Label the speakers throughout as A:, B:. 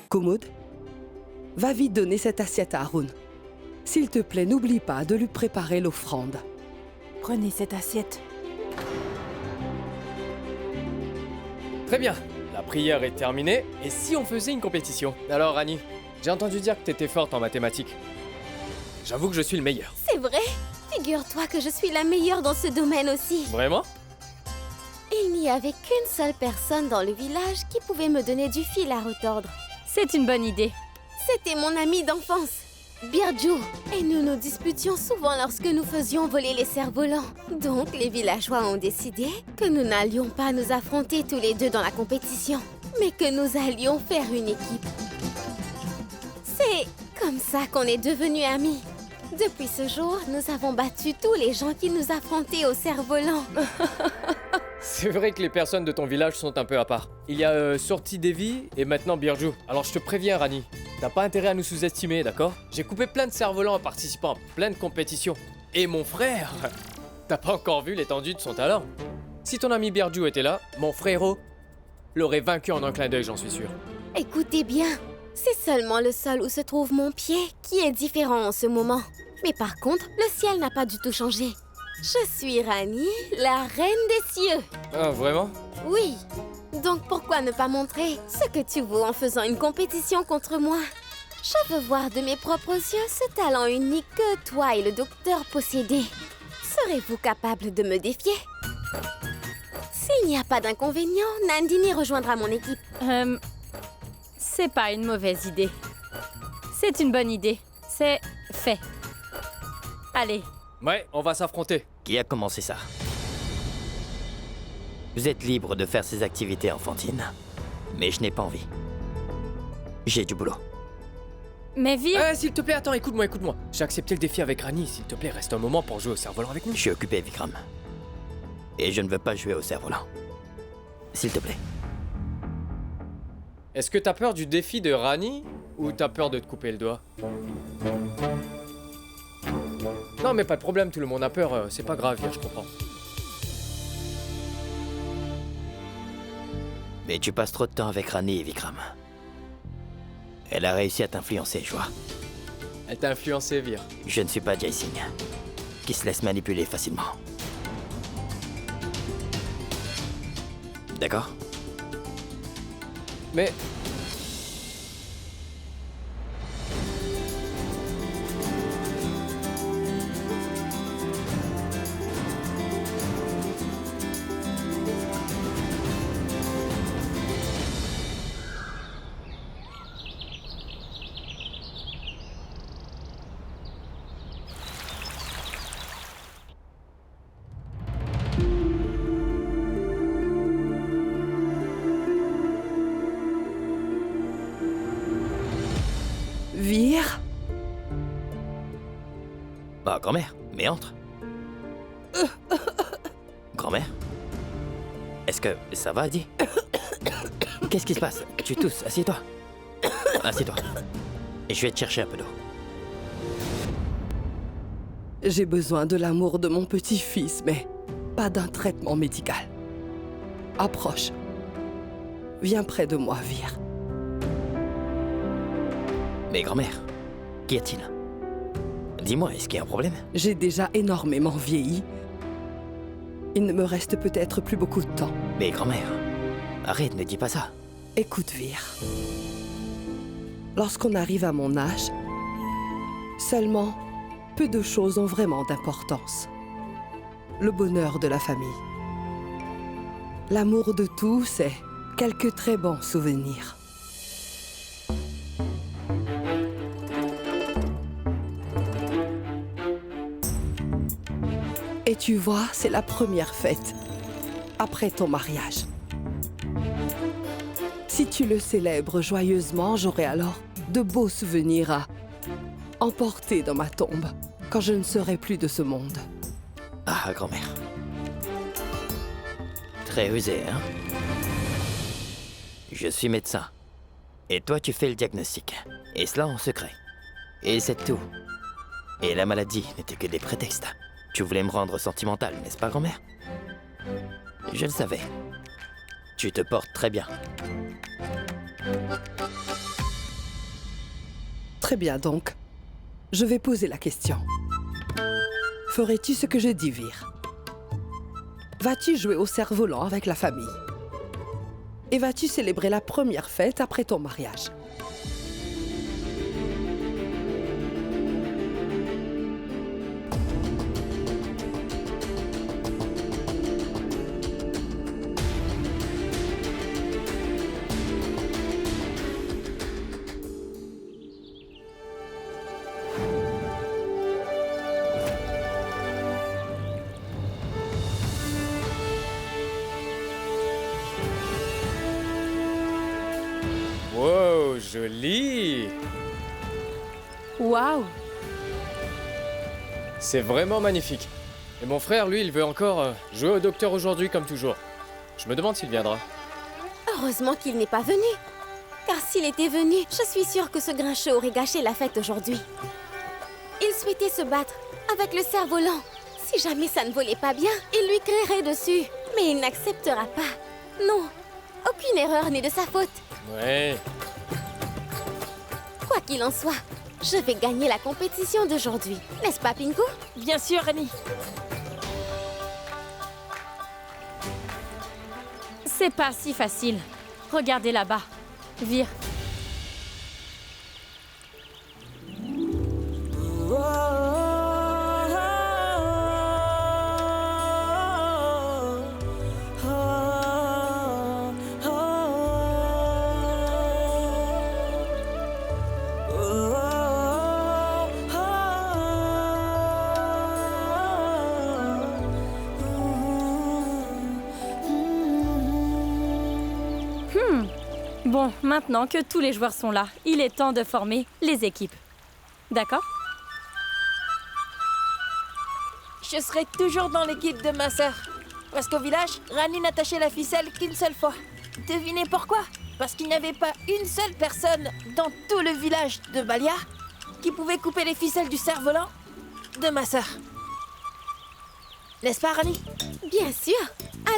A: Kumud, va vite donner cette assiette à Haroun. S'il te plaît, n'oublie pas de lui préparer l'offrande.
B: Prenez cette assiette.
C: Très bien, la prière est terminée, et si on faisait une compétition? Alors Annie, j'ai entendu dire que t'étais forte en mathématiques. J'avoue que je suis le meilleur.
D: C'est vrai? Figure-toi que je suis la meilleure dans ce domaine aussi.
C: Vraiment?
D: Il n'y avait qu'une seule personne dans le village qui pouvait me donner du fil à retordre.
B: C'est une bonne idée.
D: C'était mon ami d'enfance, Birju. Et nous nous disputions souvent lorsque nous faisions voler les cerfs-volants. Donc les villageois ont décidé que nous n'allions pas nous affronter tous les deux dans la compétition, mais que nous allions faire une équipe. C'est comme ça qu'on est devenus amis. Depuis ce jour, nous avons battu tous les gens qui nous affrontaient au cerf-volant.
C: C'est vrai que les personnes de ton village sont un peu à part. Il y a Sorti Devi et maintenant Birju. Alors je te préviens Rani, t'as pas intérêt à nous sous-estimer, d'accord? J'ai coupé plein de cerfs-volants en participant à plein de compétitions. Et mon frère, t'as pas encore vu l'étendue de son talent. Si ton ami Birju était là, mon frérot l'aurait vaincu en un clin d'œil, j'en suis sûr.
D: Écoutez bien, c'est seulement le sol où se trouve mon pied qui est différent en ce moment. Mais par contre, le ciel n'a pas du tout changé. Je suis Rani, la reine des cieux.
C: Ah, vraiment?
D: Oui. Donc pourquoi ne pas montrer ce que tu vaux en faisant une compétition contre moi? Je veux voir de mes propres yeux ce talent unique que toi et le docteur possédez. Serez-vous capable de me défier? S'il n'y a pas d'inconvénient, Nandini rejoindra mon équipe.
B: C'est pas une mauvaise idée. C'est une bonne idée. C'est fait. Allez.
C: Ouais, on va s'affronter.
E: Qui a commencé ça? Vous êtes libre de faire ces activités enfantines, mais je n'ai pas envie. J'ai du boulot.
B: Mais Vir...
C: S'il te plaît, attends, écoute-moi. J'ai accepté le défi avec Rani, s'il te plaît, reste un moment pour jouer au cerf-volant avec nous.
E: Je suis occupé, Vikram. Et je ne veux pas jouer au cerf-volant. S'il te plaît.
C: Est-ce que t'as peur du défi de Rani ou t'as peur de te couper le doigt? Non mais pas de problème, tout le monde a peur, c'est pas grave, Vir, je comprends.
E: Mais tu passes trop de temps avec Rani et Vikram. Elle a réussi à t'influencer, je vois.
C: Elle t'a influencé, Vir.
E: Je ne suis pas Jai Singh, qui se laisse manipuler facilement. D'accord?
C: Mais...
A: Vir?
E: Ah, grand-mère, mais entre. Grand-mère? Est-ce que ça va, Adi? Qu'est-ce qui se passe? Tu tousses, assieds-toi. Assieds-toi. Et je vais te chercher un peu d'eau.
A: J'ai besoin de l'amour de mon petit-fils, mais pas d'un traitement médical. Approche. Viens près de moi, Vir.
E: Mais grand-mère, qu'y a-t-il? Dis-moi, est-ce qu'il y a un problème?
A: J'ai déjà énormément vieilli. Il ne me reste peut-être plus beaucoup de temps.
E: Mais grand-mère, arrête, ne dis pas ça.
A: Écoute, Vir. Lorsqu'on arrive à mon âge, seulement peu de choses ont vraiment d'importance. Le bonheur de la famille. L'amour de tous et quelques très bons souvenirs. Et tu vois, c'est la première fête, après ton mariage. Si tu le célèbres joyeusement, j'aurai alors de beaux souvenirs à emporter dans ma tombe quand je ne serai plus de ce monde.
E: Ah, grand-mère. Très rusé, hein? Je suis médecin. Et toi, tu fais le diagnostic. Et cela en secret. Et c'est tout. Et la maladie n'était que des prétextes. Tu voulais me rendre sentimental, n'est-ce pas, grand-mère? Je le savais. Tu te portes très bien.
A: Très bien donc. Je vais poser la question. Ferais-tu ce que je dis, Vir? Vas-tu jouer au cerf-volant avec la famille? Et vas-tu célébrer la première fête après ton mariage?
C: Wow, joli!
B: Waouh!
C: C'est vraiment magnifique. Et mon frère, lui, il veut encore jouer au docteur aujourd'hui comme toujours. Je me demande s'il viendra.
D: Heureusement qu'il n'est pas venu. Car s'il était venu, je suis sûre que ce grincheux aurait gâché la fête aujourd'hui. Il souhaitait se battre avec le cerf-volant. Si jamais ça ne volait pas bien, il lui crierait dessus. Mais il n'acceptera pas. Non, aucune erreur n'est de sa faute.
C: Ouais.
D: Quoi qu'il en soit, je vais gagner la compétition d'aujourd'hui. N'est-ce pas, Pinko?
B: Bien sûr, Annie. C'est pas si facile. Regardez là-bas. Vir. Bon, maintenant que tous les joueurs sont là, il est temps de former les équipes. D'accord?
F: Je serai toujours dans l'équipe de ma sœur. Parce qu'au village, Rani n'attachait la ficelle qu'une seule fois. Devinez pourquoi? Parce qu'il n'y avait pas une seule personne dans tout le village de Balia qui pouvait couper les ficelles du cerf-volant de ma sœur. N'est-ce pas, Rani?
D: Bien sûr.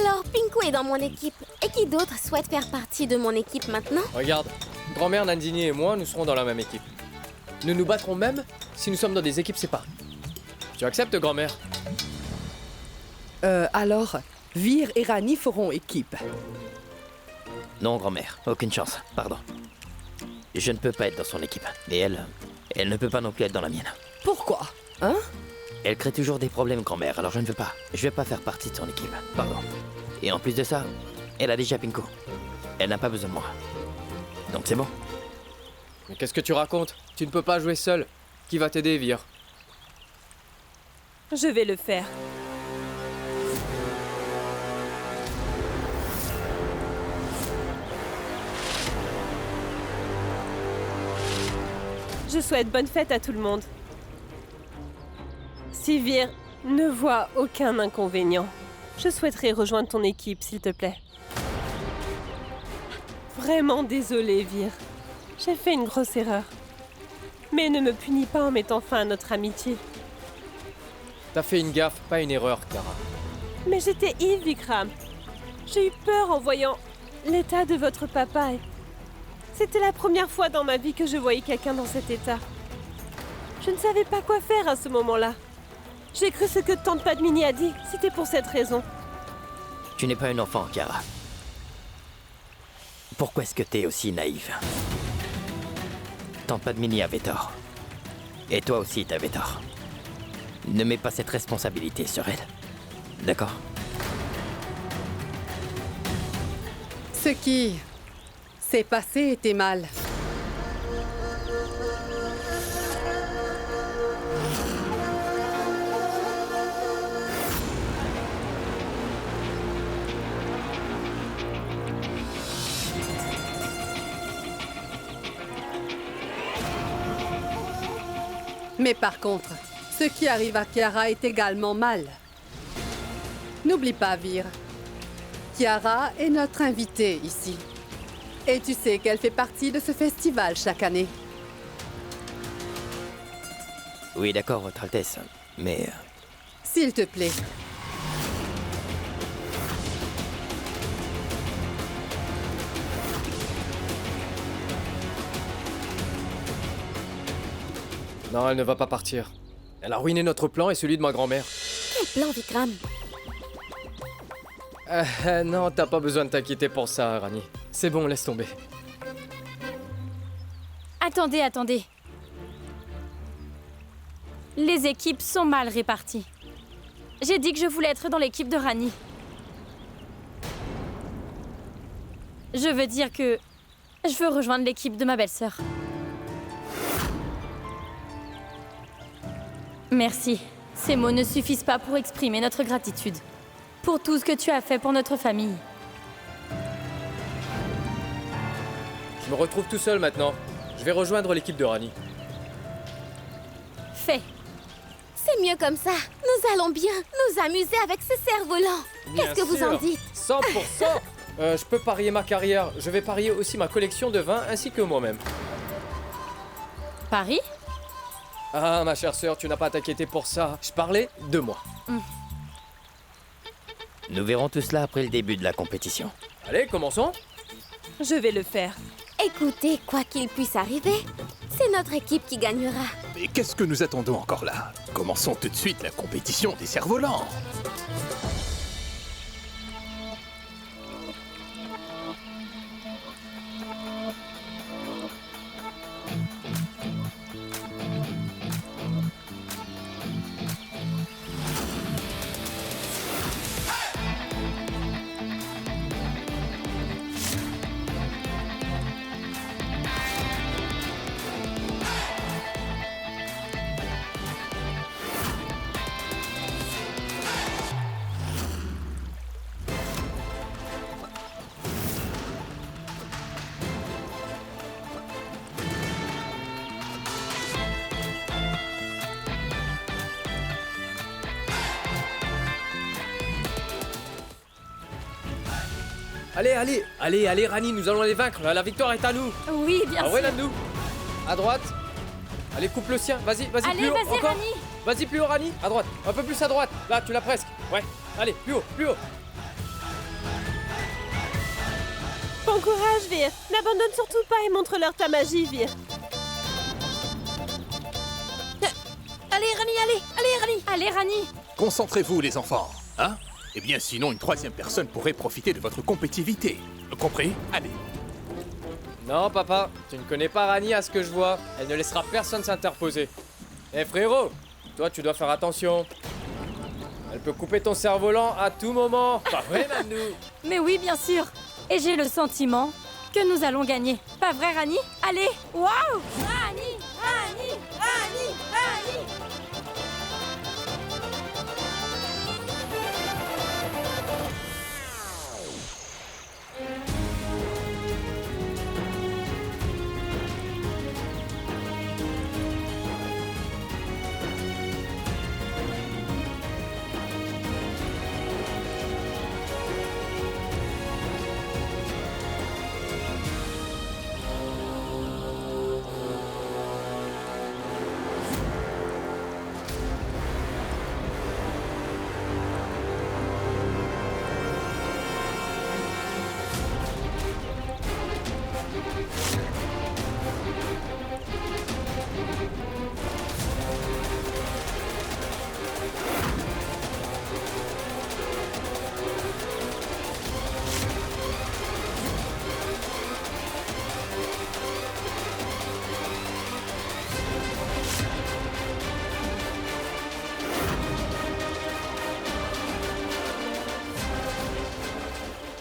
D: Alors, Pinko est dans mon équipe. Et qui d'autre souhaite faire partie de mon équipe maintenant?
C: Regarde, grand-mère Nandini et moi, nous serons dans la même équipe. Nous nous battrons même si nous sommes dans des équipes séparées. Tu acceptes, grand-mère?
A: Alors, Vir et Rani feront équipe.
E: Non, grand-mère, aucune chance, pardon. Je ne peux pas être dans son équipe. Et elle ne peut pas non plus être dans la mienne.
A: Pourquoi? Hein?
E: Elle crée toujours des problèmes, grand-mère, alors je ne veux pas. Je vais pas faire partie de son équipe, pardon. Et en plus de ça, elle a déjà Pinko. Elle n'a pas besoin de moi. Donc c'est bon.
C: Mais qu'est-ce que tu racontes? Tu ne peux pas jouer seul. Qui va t'aider, Vir?
F: Je vais le faire. Je souhaite bonne fête à tout le monde. Si Vir ne voit aucun inconvénient, je souhaiterais rejoindre ton équipe, s'il te plaît. Vraiment désolée, Vir. J'ai fait une grosse erreur. Mais ne me punis pas en mettant fin à notre amitié.
C: T'as fait une gaffe, pas une erreur, Kara.
F: Mais j'étais Yves, Vikram. J'ai eu peur en voyant l'état de votre papa. C'était la première fois dans ma vie que je voyais quelqu'un dans cet état. Je ne savais pas quoi faire à ce moment-là. J'ai cru ce que tante Padmini a dit. C'était pour cette raison.
E: Tu n'es pas une enfant, Kara. Pourquoi est-ce que t'es aussi naïve? Tante Padmini avait tort. Et toi aussi, t'avais tort. Ne mets pas cette responsabilité sur elle. D'accord?
G: Ce qui s'est passé était mal. Mais par contre, ce qui arrive à Kiara est également mal. N'oublie pas, Vir. Kiara est notre invitée ici. Et tu sais qu'elle fait partie de ce festival chaque année.
E: Oui, d'accord, Votre Altesse. Mais...
G: S'il te plaît.
C: Non, elle ne va pas partir. Elle a ruiné notre plan et celui de ma grand-mère.
D: Quel plan, Vikram?
C: Non, t'as pas besoin de t'inquiéter pour ça, Rani. C'est bon, laisse tomber.
B: Attendez, attendez. Les équipes sont mal réparties. J'ai dit que je voulais être dans l'équipe de Rani. Je veux dire que je veux rejoindre l'équipe de ma belle-sœur. Merci. Ces mots ne suffisent pas pour exprimer notre gratitude. Pour tout ce que tu as fait pour notre famille.
C: Je me retrouve tout seul maintenant. Je vais rejoindre l'équipe de Rani.
B: Fait.
D: C'est mieux comme ça. Nous allons bien nous amuser avec ces cerfs-volants. Qu'est-ce que vous en dites?
C: 100%. Je peux parier ma carrière. Je vais parier aussi ma collection de vins ainsi que moi-même.
B: Paris?
C: Ah, ma chère sœur, tu n'as pas à t'inquiéter pour ça. Je parlais de moi.
E: Nous verrons tout cela après le début de la compétition.
C: Allez, commençons.
F: Je vais le faire.
D: Écoutez, quoi qu'il puisse arriver, c'est notre équipe qui gagnera.
H: Mais qu'est-ce que nous attendons encore là? Commençons tout de suite la compétition des cerfs-volants.
C: Allez, Rani, nous allons les vaincre. La victoire est à nous.
B: Oui, bien
C: Ah ouais,
B: sûr.
C: là, nous. À droite. Allez, coupe le sien. Vas-y,
B: Allez,
C: plus haut.
B: vas-y,
C: Encore.
B: Rani.
C: Vas-y, plus haut, Rani. À droite. Un peu plus à droite. Là, tu l'as presque. Ouais. Allez, plus haut, plus haut.
F: Bon courage, Vir. N'abandonne surtout pas et montre-leur ta magie, Vir.
D: Allez, Rani, allez, Rani.
B: Allez, Rani.
H: Concentrez-vous, les enfants. Hein? Eh bien, sinon, une troisième personne pourrait profiter de votre compétitivité. Compris? Allez.
C: Non, papa, tu ne connais pas Rani à ce que je vois. Elle ne laissera personne s'interposer. Eh frérot, toi tu dois faire attention. Elle peut couper ton cerf-volant à tout moment. Pas vrai, Nanou?
B: Mais oui, bien sûr. Et j'ai le sentiment que nous allons gagner. Pas vrai, Rani? Allez. Waouh! Rani, Rani, Rani, Rani.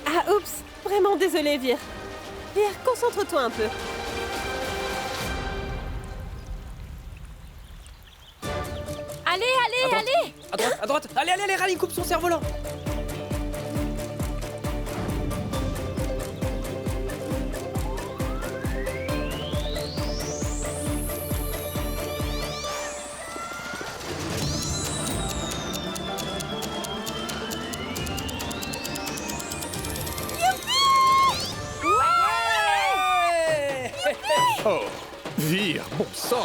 F: Ah, oups. Vraiment désolée, Vir. Vir, concentre-toi un peu.
B: Allez, allez.
C: À droite. Allez, Rani, coupe son cerf-volant.
H: Oh, Vir, bon sang.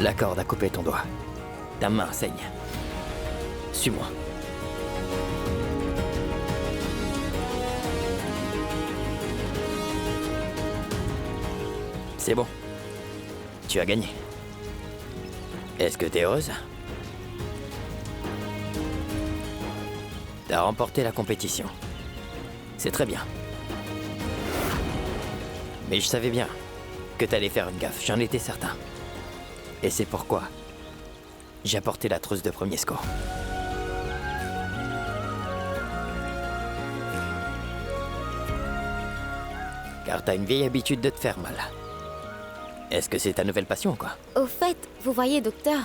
E: La corde a coupé ton doigt. Ta main saigne. Suis-moi. C'est bon. Tu as gagné. Est-ce que t'es heureuse? T'as remporté la compétition. C'est très bien. Mais je savais bien que t'allais faire une gaffe, j'en étais certain. Et c'est pourquoi j'ai apporté la trousse de premier secours. Car t'as une vieille habitude de te faire mal. Est-ce que c'est ta nouvelle passion, quoi?
D: Au fait, vous voyez, docteur,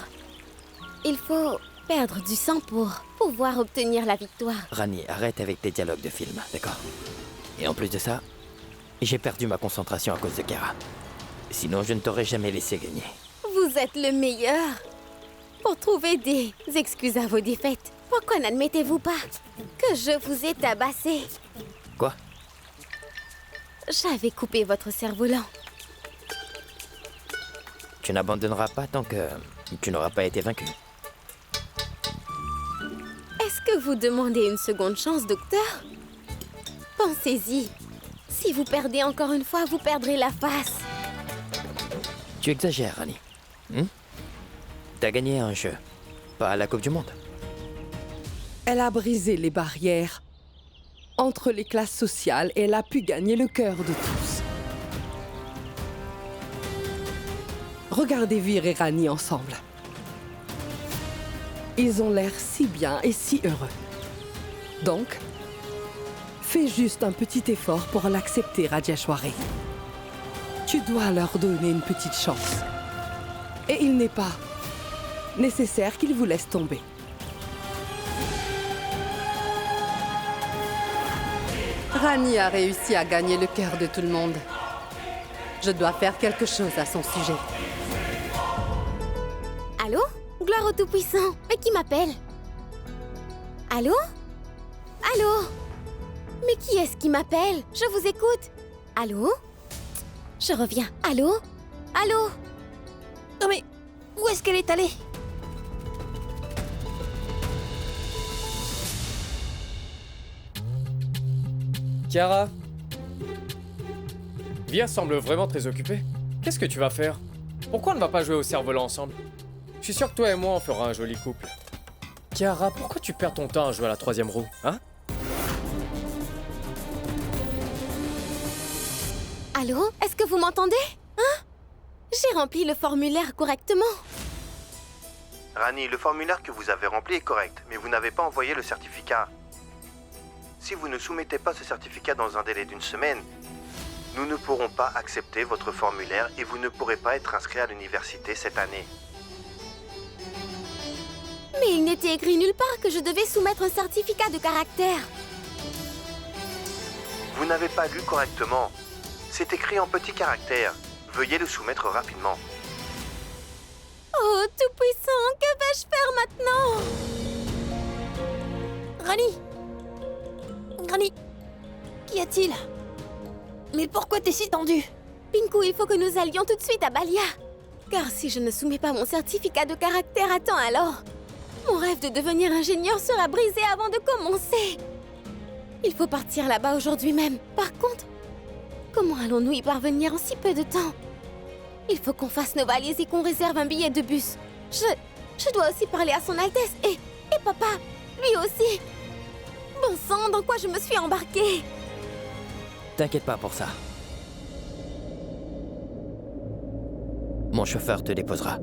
D: il faut perdre du sang pour pouvoir obtenir la victoire.
E: Rani, arrête avec tes dialogues de film, d'accord? Et en plus de ça, j'ai perdu ma concentration à cause de Kiara. Sinon, je ne t'aurais jamais laissé gagner.
D: Vous êtes le meilleur. Pour trouver des excuses à vos défaites, pourquoi n'admettez-vous pas que je vous ai tabassé?
E: Quoi?
D: J'avais coupé votre cerf-volant.
E: Tu n'abandonneras pas tant que tu n'auras pas été vaincu.
D: Est-ce que vous demandez une seconde chance, docteur? Pensez-y. Si vous perdez encore une fois, vous perdrez la face.
E: Tu exagères, Rani. T'as gagné un jeu, pas à la Coupe du Monde.
A: Elle a brisé les barrières entre les classes sociales et elle a pu gagner le cœur de tous. Regardez Vir et Rani ensemble. Ils ont l'air si bien et si heureux. Donc, fais juste un petit effort pour l'accepter, Rajeshwari. Tu dois leur donner une petite chance. Et il n'est pas nécessaire qu'ils vous laissent tomber.
G: Rani a réussi à gagner le cœur de tout le monde. Je dois faire quelque chose à son sujet.
D: Allô? Gloire au Tout-Puissant. Mais qui m'appelle? Allô? Allô? Mais qui est-ce qui m'appelle? Je vous écoute. Allô? Je reviens. Allô? Allô? Non mais, où est-ce qu'elle est allée?
C: Kiara? Vir semble vraiment très occupée. Qu'est-ce que tu vas faire? Pourquoi on ne va pas jouer au cerf-volant ensemble? Je suis sûr que toi et moi on fera un joli couple. Kiara, pourquoi tu perds ton temps à jouer à la troisième roue, hein?
D: Allô? Est-ce que vous m'entendez? Hein? J'ai rempli le formulaire correctement.
I: Rani, le formulaire que vous avez rempli est correct, mais vous n'avez pas envoyé le certificat. Si vous ne soumettez pas ce certificat dans un délai d'1 semaine, nous ne pourrons pas accepter votre formulaire et vous ne pourrez pas être inscrit à l'université cette année.
D: Mais il n'était écrit nulle part que je devais soumettre un certificat de caractère.
I: Vous n'avez pas lu correctement. C'est écrit en petits caractères. Veuillez le soumettre rapidement.
D: Oh, Tout-Puissant, que vais-je faire maintenant?
B: Rani! Rani! Qu'y a-t-il? Mais pourquoi t'es si tendue?
D: Pinku, il faut que nous allions tout de suite à Balia. Car si je ne soumets pas mon certificat de caractère à temps alors, mon rêve de devenir ingénieur sera brisé avant de commencer. Il faut partir là-bas aujourd'hui même. Par contre, comment allons-nous y parvenir en si peu de temps? Il faut qu'on fasse nos valises et qu'on réserve un billet de bus. Je dois aussi parler à son Altesse et papa, lui aussi. Bon sang, dans quoi je me suis embarquée?
E: T'inquiète pas pour ça. Mon chauffeur te déposera.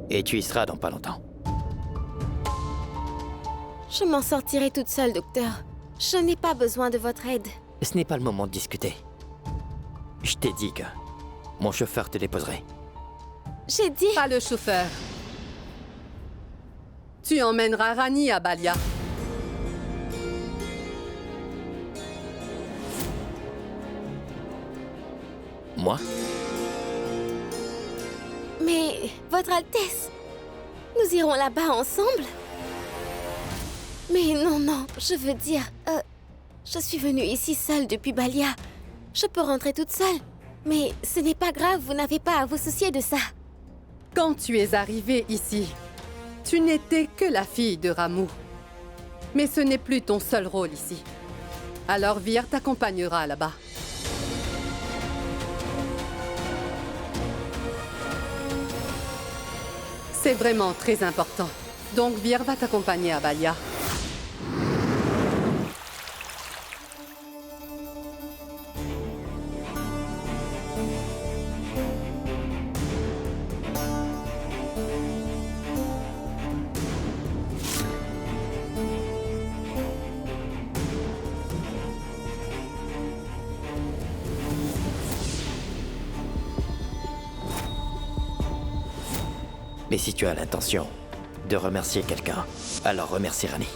E: Et tu y seras dans pas longtemps.
D: Je m'en sortirai toute seule, docteur. Je n'ai pas besoin de votre aide.
E: Ce n'est pas le moment de discuter. Je t'ai dit que mon chauffeur te déposerait.
D: J'ai dit...
G: Pas le chauffeur. Tu emmèneras Rani à Balia.
E: Moi?
D: Mais, Votre Altesse, nous irons là-bas ensemble? Mais non, je veux dire... je suis venue ici seule depuis Balia. Je peux rentrer toute seule. Mais ce n'est pas grave, vous n'avez pas à vous soucier de ça.
G: Quand tu es arrivée ici, tu n'étais que la fille de Ramuh. Mais ce n'est plus ton seul rôle ici. Alors Vir t'accompagnera là-bas. C'est vraiment très important. Donc Vir va t'accompagner à Balia.
E: Mais si tu as l'intention de remercier quelqu'un, alors remercie Ranni.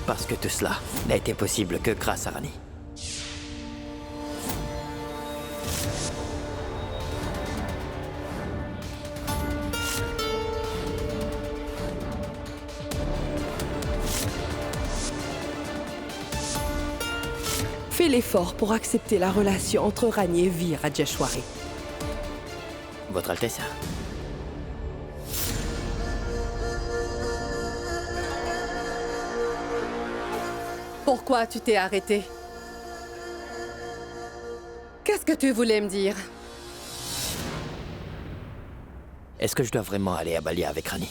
E: Parce que tout cela n'a été possible que grâce à Ranni.
A: Fais l'effort pour accepter la relation entre Ranni et Vir à Jeshwari.
E: Votre Altesse.
G: Pourquoi tu t'es arrêté? Qu'est-ce que tu voulais me dire?
E: Est-ce que je dois vraiment aller à Balia avec Ranni?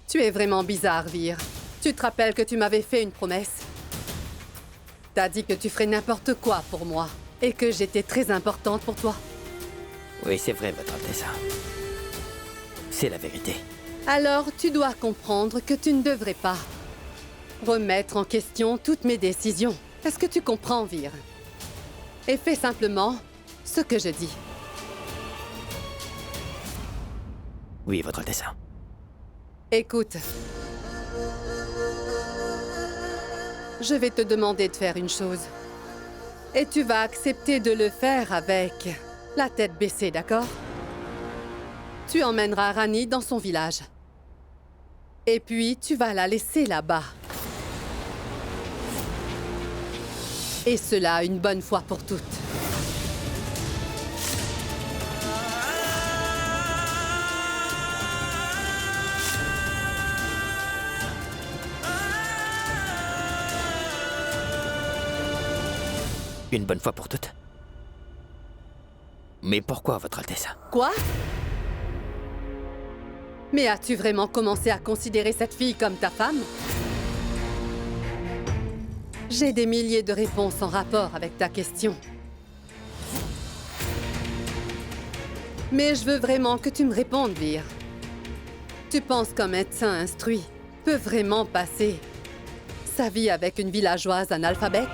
G: Tu es vraiment bizarre, Vir. Tu te rappelles que tu m'avais fait une promesse? T'as dit que tu ferais n'importe quoi pour moi et que j'étais très importante pour toi.
E: Oui, c'est vrai, Votre Altesse. C'est la vérité.
G: Alors, tu dois comprendre que tu ne devrais pas remettre en question toutes mes décisions. Est-ce que tu comprends, Vir? Et fais simplement ce que je dis.
E: Oui, Votre Altesse.
G: Écoute. Je vais te demander de faire une chose. Et tu vas accepter de le faire avec la tête baissée, d'accord? Tu emmèneras Ranni dans son village. Et puis, tu vas la laisser là-bas. Et cela une bonne fois pour toutes.
E: Une bonne fois pour toutes. Mais pourquoi, Votre Altesse?
G: Quoi? Mais as-tu vraiment commencé à considérer cette fille comme ta femme? J'ai des milliers de réponses en rapport avec ta question. Mais je veux vraiment que tu me répondes, Vir. Tu penses qu'un médecin instruit peut vraiment passer sa vie avec une villageoise analphabète?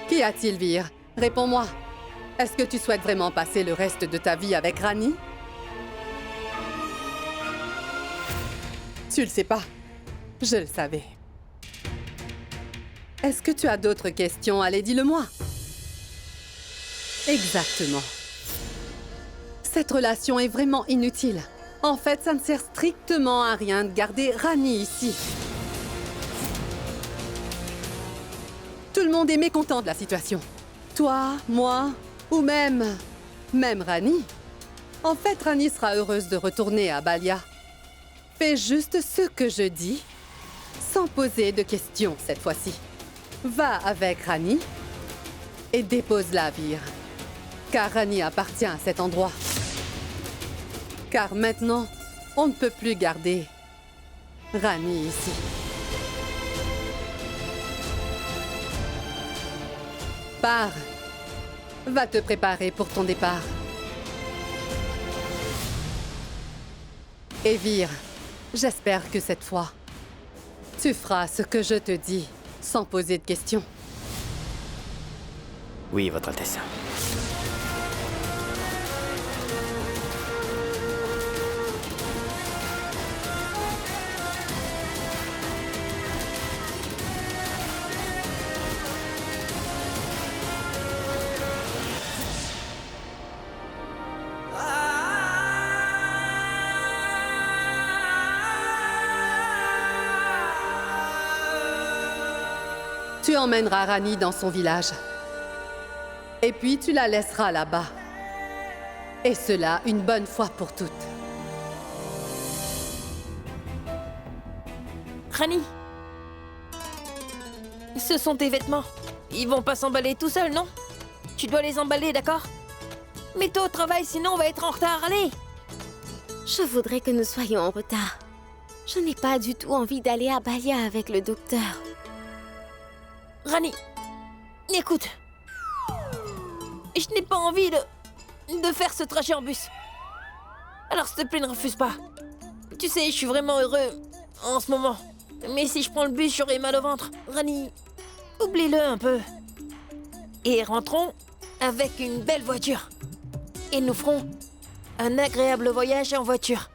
G: Qu'y a-t-il, Vir? Réponds-moi. Est-ce que tu souhaites vraiment passer le reste de ta vie avec Ranni? Tu le sais pas. Je le savais. Est-ce que tu as d'autres questions? Allez, dis-le-moi. Exactement. Cette relation est vraiment inutile. En fait, ça ne sert strictement à rien de garder Ranni ici. Tout le monde est mécontent de la situation. Toi, moi, ou même Ranni. En fait, Ranni sera heureuse de retourner à Balia. Fais juste ce que je dis, sans poser de questions cette fois-ci. Va avec Ranni et dépose-la, Vir. Car Ranni appartient à cet endroit. Car maintenant, on ne peut plus garder Ranni ici. Pars. Va te préparer pour ton départ. Et Vir, j'espère que cette fois, tu feras ce que je te dis, sans poser de questions.
E: Oui, Votre Altesse.
G: Tu emmèneras Rani dans son village. Et puis tu la laisseras là-bas. Et cela une bonne fois pour toutes.
J: Rani, ce sont tes vêtements. Ils vont pas s'emballer tout seuls, non? Tu dois les emballer, d'accord? Mets-toi au travail, sinon on va être en retard, allez!
D: Je voudrais que nous soyons en retard. Je n'ai pas du tout envie d'aller à Balia avec le docteur.
J: Rani, écoute. Je n'ai pas envie de faire ce trajet en bus. Alors s'il te plaît, ne refuse pas. Tu sais, je suis vraiment heureux en ce moment. Mais si je prends le bus, j'aurai mal au ventre. Rani, oublie-le un peu. Et rentrons avec une belle voiture. Et nous ferons un agréable voyage en voiture.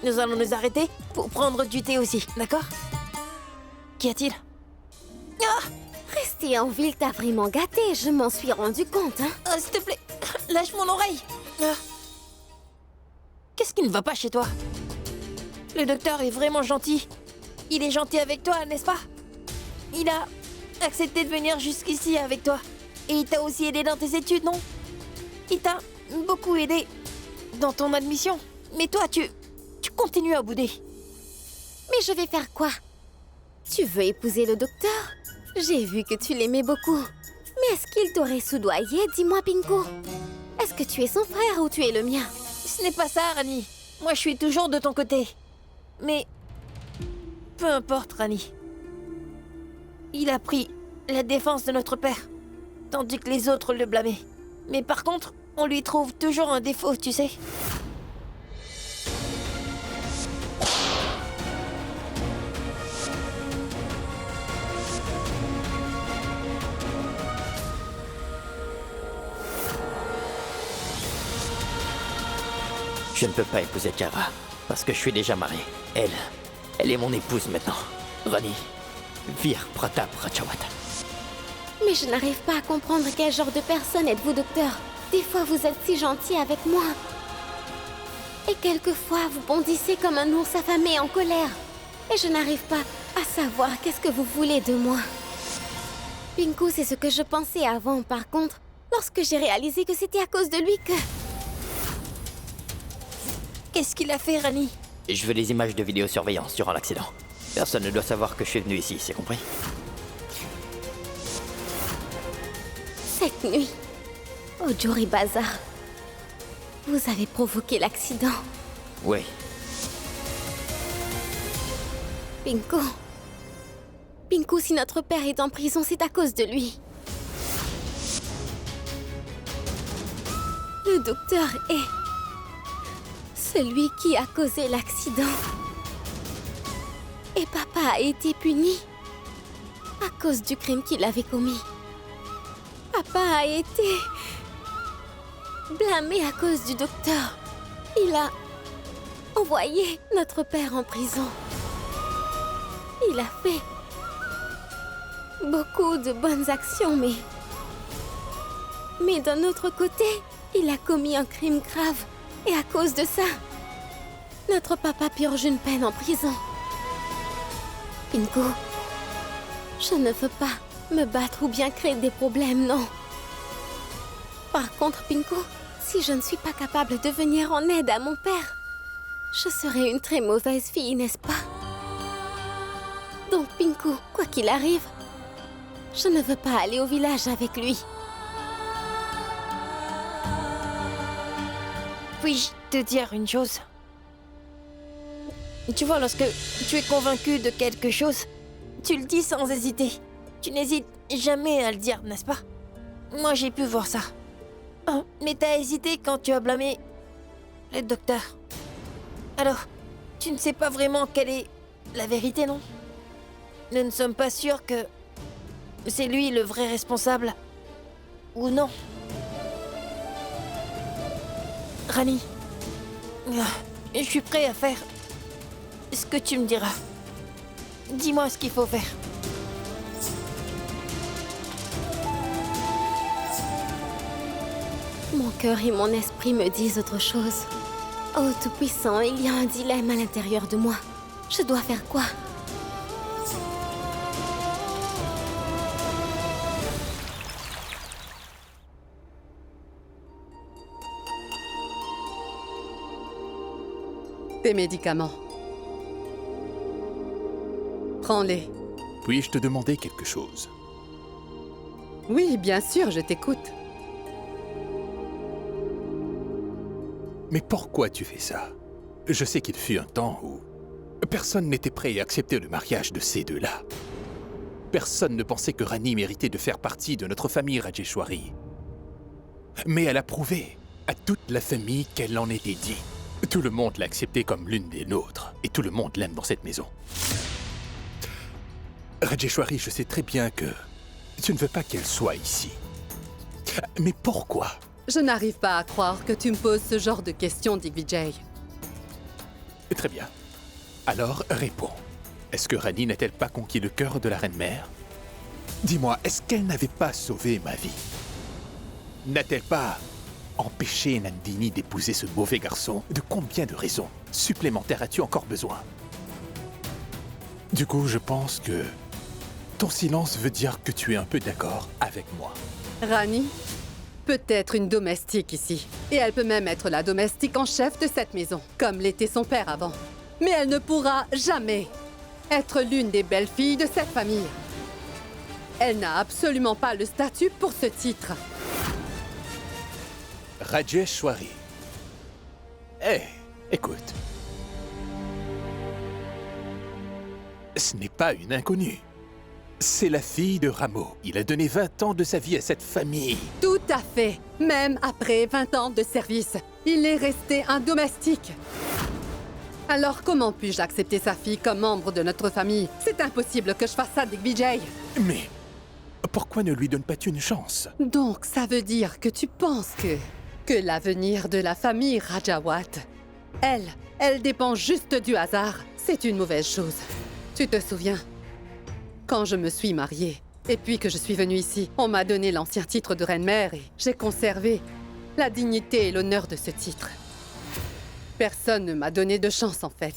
J: Nous allons nous arrêter pour prendre du thé aussi, d'accord? Qu'y a-t-il? Ah!
D: Rester en ville t'a vraiment gâté, je m'en suis rendu compte, hein?
J: S'il te plaît, lâche mon oreille. Qu'est-ce qui ne va pas chez toi? Le docteur est vraiment gentil. Il est gentil avec toi, n'est-ce pas? Il a accepté de venir jusqu'ici avec toi. Et il t'a aussi aidé dans tes études, non? Il t'a beaucoup aidé dans ton admission. Mais toi, tu continues à bouder.
D: Mais je vais faire quoi? Tu veux épouser le docteur? J'ai vu que tu l'aimais beaucoup. Mais est-ce qu'il t'aurait soudoyé? Dis-moi, Pinko. Est-ce que tu es son frère ou tu es le mien?
J: Ce n'est pas ça, Rani. Moi, je suis toujours de ton côté. Mais peu importe, Rani. Il a pris la défense de notre père, tandis que les autres le blâmaient. Mais par contre, on lui trouve toujours un défaut, tu sais.
E: Je ne peux pas épouser Kiara, parce que je suis déjà marié. Elle est mon épouse maintenant. Rani, Vir Pratap Ratchawat.
D: Mais je n'arrive pas à comprendre quel genre de personne êtes-vous, docteur. Des fois, vous êtes si gentil avec moi. Et quelquefois, vous bondissez comme un ours affamé en colère. Et je n'arrive pas à savoir qu'est-ce que vous voulez de moi. Pinko, c'est ce que je pensais avant. Par contre, lorsque j'ai réalisé que c'était à cause de lui que...
J: Qu'est-ce qu'il a fait, Rani?
E: Je veux les images de vidéosurveillance durant l'accident. Personne ne doit savoir que je suis venu ici, c'est compris?
D: Cette nuit, au Jori Bazar, vous avez provoqué l'accident.
E: Oui.
D: Pinko. Pinko, si notre père est en prison, c'est à cause de lui. Le docteur est... celui qui a causé l'accident. Et papa a été puni à cause du crime qu'il avait commis. Papa a été blâmé à cause du docteur. Il a envoyé notre père en prison. Il a fait beaucoup de bonnes actions, mais d'un autre côté, il a commis un crime grave. Et à cause de ça, notre papa purge une peine en prison. Pinko, je ne veux pas me battre ou bien créer des problèmes, non. Par contre, Pinko, si je ne suis pas capable de venir en aide à mon père, je serai une très mauvaise fille, n'est-ce pas? Donc, Pinko, quoi qu'il arrive, je ne veux pas aller au village avec lui.
J: Puis-je te dire une chose? Tu vois, lorsque tu es convaincu de quelque chose, tu le dis sans hésiter. Tu n'hésites jamais à le dire, n'est-ce pas? Moi, j'ai pu voir ça. Oh, mais t'as hésité quand tu as blâmé le docteur. Alors, tu ne sais pas vraiment quelle est la vérité, non? Nous ne sommes pas sûrs que c'est lui le vrai responsable. Ou non. Rani, je suis prêt à faire ce que tu me diras. Dis-moi ce qu'il faut faire.
D: Mon cœur et mon esprit me disent autre chose. Oh, Tout-Puissant, il y a un dilemme à l'intérieur de moi. Je dois faire quoi?
G: Tes médicaments. Prends-les.
H: Puis-je te demander quelque chose?
G: Oui, bien sûr, je t'écoute.
H: Mais pourquoi tu fais ça? Je sais qu'il fut un temps où personne n'était prêt à accepter le mariage de ces deux-là. Personne ne pensait que Rani méritait de faire partie de notre famille Rajeshwari. Mais elle a prouvé à toute la famille qu'elle en était digne. Tout le monde l'a acceptée comme l'une des nôtres, et tout le monde l'aime dans cette maison. Rajeshwari, je sais très bien que tu ne veux pas qu'elle soit ici. Mais pourquoi?
G: Je n'arrive pas à croire que tu me poses ce genre de questions, Digvijay.
H: Très bien. Alors, réponds. Est-ce que Rani n'a-t-elle pas conquis le cœur de la reine-mère? Dis-moi, est-ce qu'elle n'avait pas sauvé ma vie? N'a-t-elle pas empêché Nandini d'épouser ce mauvais garçon? De combien de raisons supplémentaires as-tu encore besoin? Du coup, je pense que ton silence veut dire que tu es un peu d'accord avec moi.
G: Rani peut être une domestique ici. Et elle peut même être la domestique en chef de cette maison, comme l'était son père avant. Mais elle ne pourra jamais être l'une des belles filles de cette famille. Elle n'a absolument pas le statut pour ce titre.
H: Rajeshwari. Écoute. Ce n'est pas une inconnue. C'est la fille de Rameau. Il a donné 20 ans de sa vie à cette famille.
G: Tout à fait. Même après 20 ans de service, il est resté un domestique. Alors comment puis-je accepter sa fille comme membre de notre famille? C'est impossible que je fasse ça, Digvijay.
H: Mais pourquoi ne lui donnes-tu une chance?
G: Donc ça veut dire que tu penses que l'avenir de la famille Rajawat, elle dépend juste du hasard. C'est une mauvaise chose. Tu te souviens? Quand je me suis mariée, et puis que je suis venue ici, on m'a donné l'ancien titre de reine-mère et j'ai conservé la dignité et l'honneur de ce titre. Personne ne m'a donné de chance, en fait.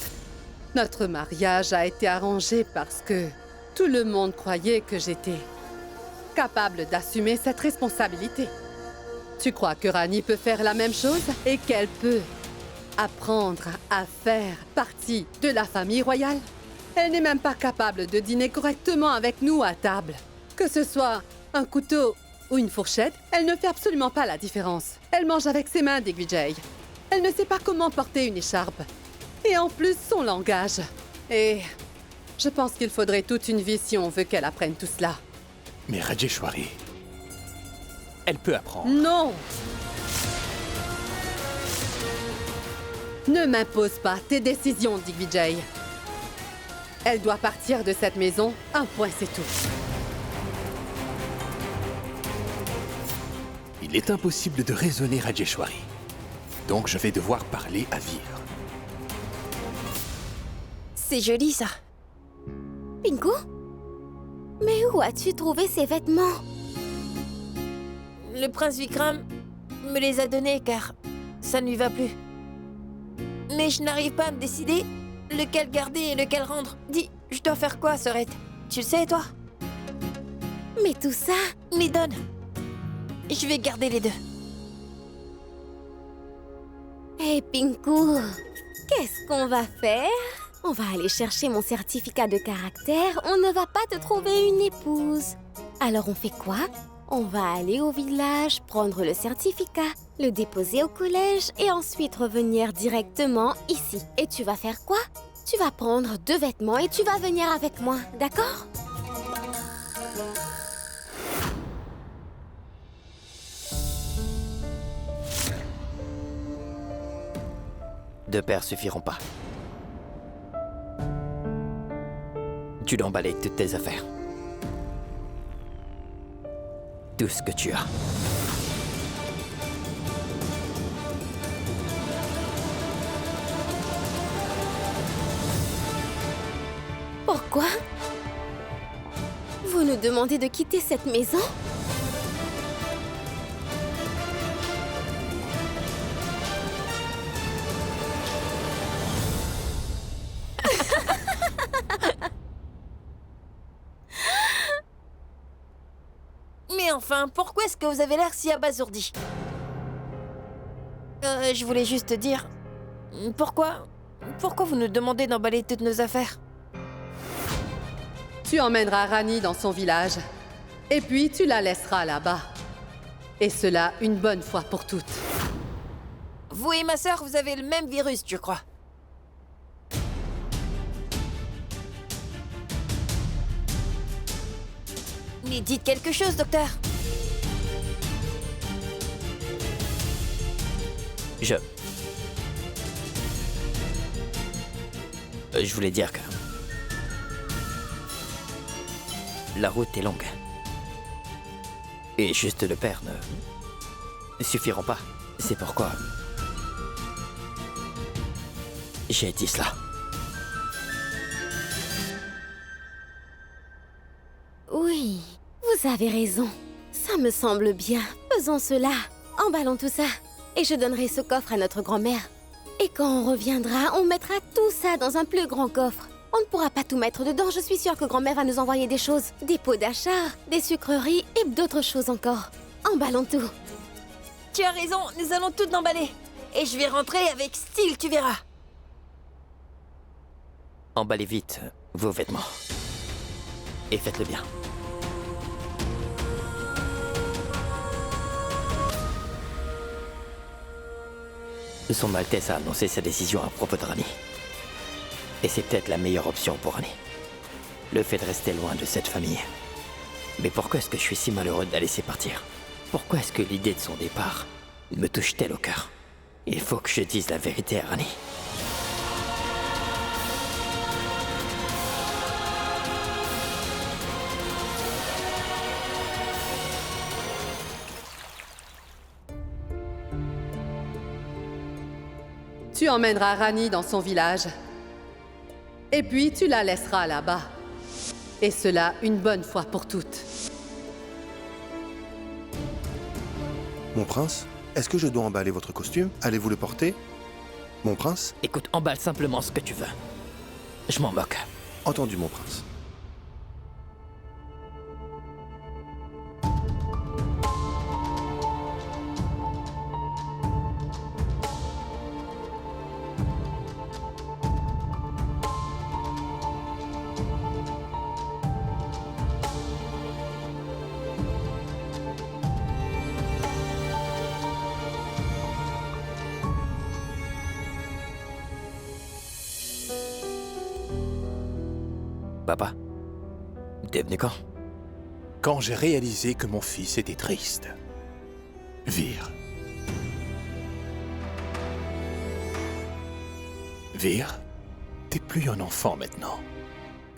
G: Notre mariage a été arrangé parce que tout le monde croyait que j'étais capable d'assumer cette responsabilité. Tu crois que Rani peut faire la même chose et qu'elle peut apprendre à faire partie de la famille royale? Elle n'est même pas capable de dîner correctement avec nous à table. Que ce soit un couteau ou une fourchette, elle ne fait absolument pas la différence. Elle mange avec ses mains, Digvijay. Elle ne sait pas comment porter une écharpe. Et en plus, son langage. Et je pense qu'il faudrait toute une vie si on veut qu'elle apprenne tout cela.
H: Mais Rajeshwari, elle peut apprendre.
G: Non! Ne m'impose pas tes décisions, Digvijay. Elle doit partir de cette maison, un point c'est tout.
H: Il est impossible de raisonner Rajeshwari. Donc je vais devoir parler à Vir.
J: C'est joli, ça.
D: Pinku? Mais où as-tu trouvé ces vêtements?
J: Le prince Vikram me les a donnés car ça ne lui va plus. Mais je n'arrive pas à me décider lequel garder et lequel rendre. Dis, je dois faire quoi, sœurette? Tu le sais, toi?
D: Mais tout ça...
J: Mais donne. Je vais garder les deux.
D: Hé, Pinku, qu'est-ce qu'on va faire? On va aller chercher mon certificat de caractère. On ne va pas te trouver une épouse. Alors on fait quoi? On va aller au village, prendre le certificat, le déposer au collège et ensuite revenir directement ici. Et tu vas faire quoi? Tu vas prendre 2 vêtements et tu vas venir avec moi, d'accord?
E: Deux paires suffiront pas. Tu dois emballer toutes tes affaires. Tout ce que tu as.
D: Pourquoi? Vous nous demandez de quitter cette maison?
J: Mais enfin, pourquoi est-ce que vous avez l'air si abasourdi? Je voulais juste te dire... Pourquoi pourquoi vous nous demandez d'emballer toutes nos affaires?
G: Tu emmèneras Rani dans son village. Et puis tu la laisseras là-bas. Et cela une bonne fois pour toutes.
J: Vous et ma sœur, vous avez le même virus, je crois. Mais dites quelque chose, docteur.
E: Je voulais dire que... La route est longue. Et juste le père ne suffiront pas. C'est pourquoi... j'ai dit cela.
D: Oui, vous avez raison. Ça me semble bien. Faisons cela. Emballons tout ça. Et je donnerai ce coffre à notre grand-mère. Et quand on reviendra, on mettra tout ça dans un plus grand coffre. On ne pourra pas tout mettre dedans. Je suis sûre que grand-mère va nous envoyer des choses. Des pots d'achat, des sucreries et d'autres choses encore. Emballons tout.
J: Tu as raison, nous allons tout emballer. Et je vais rentrer avec style, tu verras.
E: Emballez vite vos vêtements. Et faites-le bien. Son Altesse a annoncé sa décision à propos de Rani. Et c'est peut-être la meilleure option pour Rani. Le fait de rester loin de cette famille. Mais pourquoi est-ce que je suis si malheureux de la laisser partir? Pourquoi est-ce que l'idée de son départ me touche-t-elle au cœur? Il faut que je dise la vérité à Rani.
G: Tu emmèneras Rani dans son village. Et puis tu la laisseras là-bas. Et cela une bonne fois pour toutes.
I: Mon prince, est-ce que je dois emballer votre costume? Allez-vous le porter? Mon prince?
E: Écoute, emballe simplement ce que tu veux. Je m'en moque.
I: Entendu, mon prince.
E: Papa, t'es venu quand?
H: Quand j'ai réalisé que mon fils était triste. Vir. Vir, t'es plus un enfant maintenant.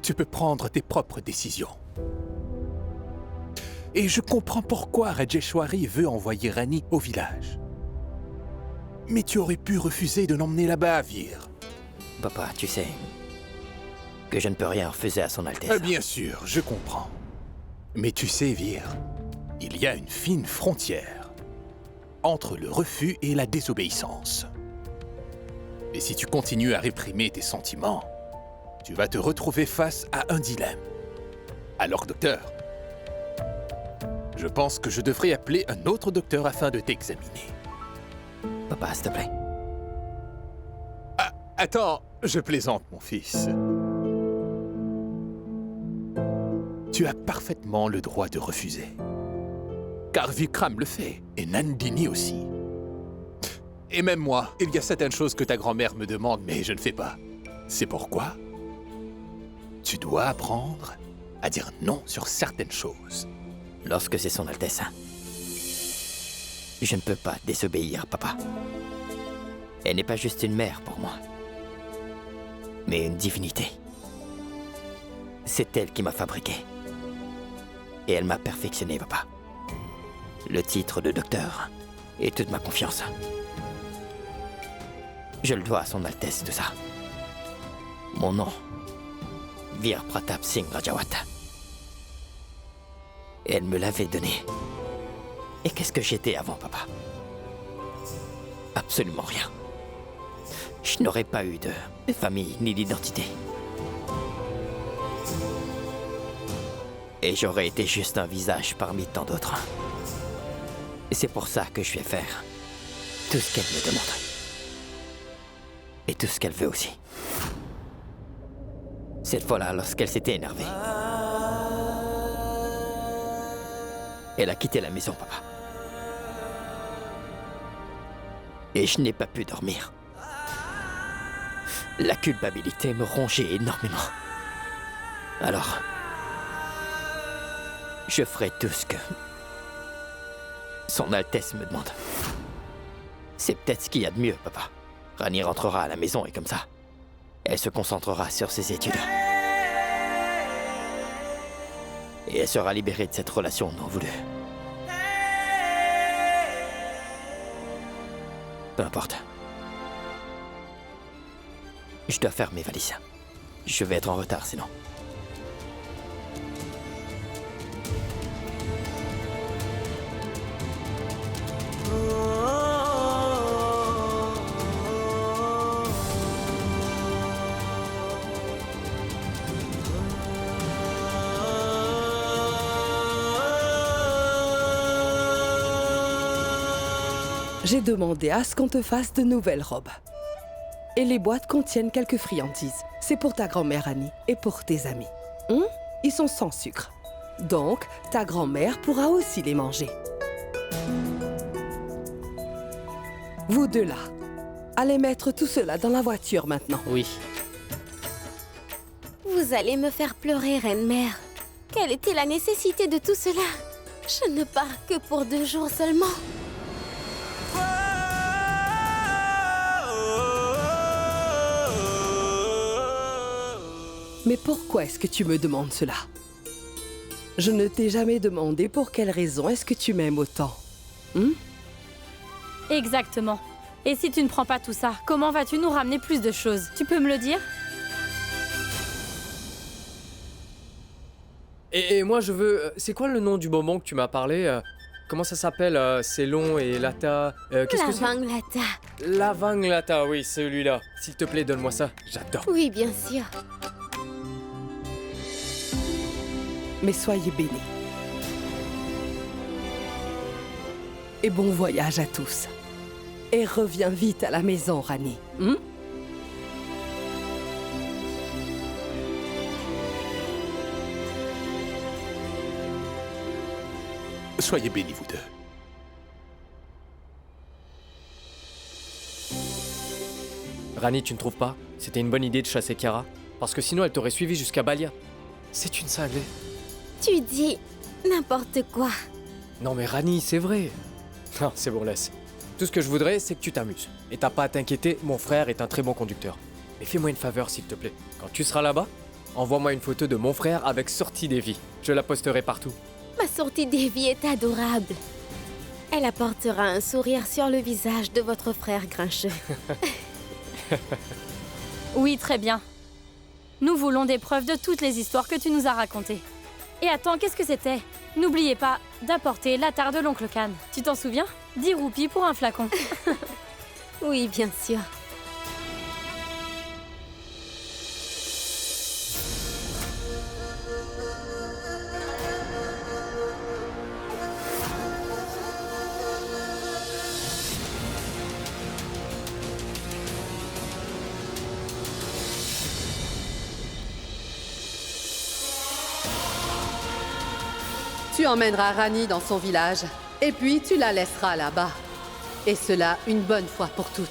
H: Tu peux prendre tes propres décisions. Et je comprends pourquoi Rajeshwari veut envoyer Rani au village. Mais tu aurais pu refuser de l'emmener là-bas, Vir.
E: Papa, tu sais que je ne peux rien refuser à son Altesse.
H: Bien sûr, je comprends. Mais tu sais, Vir, il y a une fine frontière entre le refus et la désobéissance. Et si tu continues à réprimer tes sentiments, tu vas te retrouver face à un dilemme. Alors, docteur, je pense que je devrais appeler un autre docteur afin de t'examiner.
E: Papa, s'il te plaît.
H: Ah, attends, je plaisante, mon fils. Tu as parfaitement le droit de refuser. Car Vikram le fait, et Nandini aussi. Et même moi, il y a certaines choses que ta grand-mère me demande, mais je ne fais pas. C'est pourquoi tu dois apprendre à dire non sur certaines choses.
E: Lorsque c'est son Altesse, je ne peux pas désobéir, papa. Elle n'est pas juste une mère pour moi, mais une divinité. C'est elle qui m'a fabriqué. Et elle m'a perfectionné, papa. Le titre de docteur et toute ma confiance. Je le dois à son Altesse, tout ça. Mon nom, Vir Pratap Singh Rajawat. Et elle me l'avait donné. Et qu'est-ce que j'étais avant, papa? Absolument rien. Je n'aurais pas eu de famille ni d'identité. Et j'aurais été juste un visage parmi tant d'autres. Et c'est pour ça que je vais faire tout ce qu'elle me demande. Et tout ce qu'elle veut aussi. Cette fois-là, lorsqu'elle s'était énervée. Elle a quitté la maison, papa. Et je n'ai pas pu dormir. La culpabilité me rongeait énormément. Alors, je ferai tout ce que Son Altesse me demande. C'est peut-être ce qu'il y a de mieux, papa. Rani rentrera à la maison et comme ça, elle se concentrera sur ses études. Et elle sera libérée de cette relation non voulue. Peu importe. Je dois faire mes valises. Je vais être en retard sinon.
A: J'ai demandé à ce qu'on te fasse de nouvelles robes. Et les boîtes contiennent quelques friandises. C'est pour ta grand-mère Annie et pour tes amis. Ils sont sans sucre. Donc, ta grand-mère pourra aussi les manger. Vous deux là, allez mettre tout cela dans la voiture maintenant.
C: Oui.
D: Vous allez me faire pleurer, Reine-Mère. Quelle était la nécessité de tout cela? Je ne pars que pour 2 jours seulement.
A: Mais pourquoi est-ce que tu me demandes cela? Je ne t'ai jamais demandé pour quelle raison est-ce que tu m'aimes autant.
B: Exactement. Et si tu ne prends pas tout ça, comment vas-tu nous ramener plus de choses? Tu peux me le dire?
C: Et moi, je veux... C'est quoi le nom du bonbon que tu m'as parlé? Comment ça s'appelle? C'est long et lata... Qu'est-ce que c'est?
D: Lavanglata.
C: Lavanglata, oui, celui-là. S'il te plaît, donne-moi ça. J'adore.
D: Oui, bien sûr.
A: Mais soyez bénis. Et bon voyage à tous. Et reviens vite à la maison, Rani.
H: Soyez bénis, vous deux.
C: Rani, tu ne trouves pas? C'était une bonne idée de chasser Kiara? Parce que sinon, elle t'aurait suivi jusqu'à Balia. C'est une cinglée.
D: Tu dis n'importe quoi.
C: Non mais Rani, c'est vrai. Non, c'est bon, laisse. Tout ce que je voudrais, c'est que tu t'amuses. Et t'as pas à t'inquiéter, mon frère est un très bon conducteur. Mais fais-moi une faveur, s'il te plaît. Quand tu seras là-bas, envoie-moi une photo de mon frère avec sortie Davy. Je la posterai partout.
D: Ma sortie Davy est adorable. Elle apportera un sourire sur le visage de votre frère grincheux.
B: Oui, très bien. Nous voulons des preuves de toutes les histoires que tu nous as racontées. Et attends, qu'est-ce que c'était? N'oubliez pas d'apporter la tare de l'oncle Khan. Tu t'en souviens? 10 roupies pour un flacon.
D: Oui, bien sûr.
G: Tu emmèneras Rani dans son village, et puis tu la laisseras là-bas. Et cela une bonne fois pour toutes.